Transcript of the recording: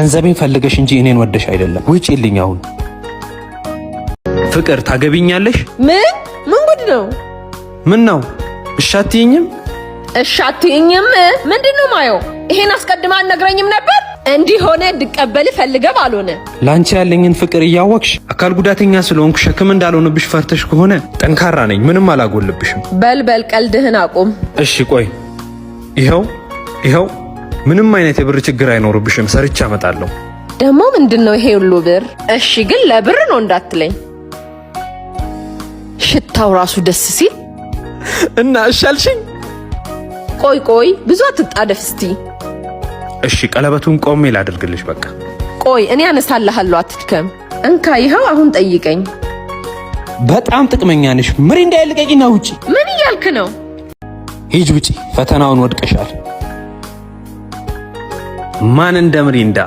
ገንዘቤን ፈልገሽ እንጂ እኔን ወደሽ አይደለም። ውጪልኝ አሁን። ፍቅር ታገቢኛለሽ? ምን ጉድ ነው? ምን ነው? እሺ አትይኝም? እሺ አትይኝም? ምንድነው ማየው? ይሄን አስቀድማ አልነግረኝም ነበር? እንዲህ ሆነ እንድቀበል ፈልገህ ባልሆነ ላንቺ ያለኝን ፍቅር እያወቅሽ አካል ጉዳተኛ ስለሆንኩ ሸክም እንዳልሆንብሽ ፈርተሽ ከሆነ ጠንካራ ነኝ፣ ምንም አላጎልብሽም። በል ቀልድህን አቁም። እሺ ቆይ ይኸው ምንም አይነት የብር ችግር አይኖርብሽም፣ ሰርቻ አመጣለሁ። ደግሞ ምንድነው ይሄ ሁሉ ብር? እሺ ግን ለብር ነው እንዳትለኝ። ሽታው ራሱ ደስ ሲል እና እሺ አልሽኝ? ቆይ ብዙ አትጣደፍ እስቲ። እሺ ቀለበቱን ቆሜ ላድርግልሽ በቃ። ቆይ እኔ አነሳልሃለሁ፣ አትድከም። እንካ ይኸው አሁን ጠይቀኝ። በጣም ጥቅመኛ ነሽ። ምሪንዳ ይልቀቂና ውጪ። ምን እያልክ ነው? ሂጅ ውጪ፣ ፈተናውን ወድቀሻል። ማን እንደ ምሪንዳ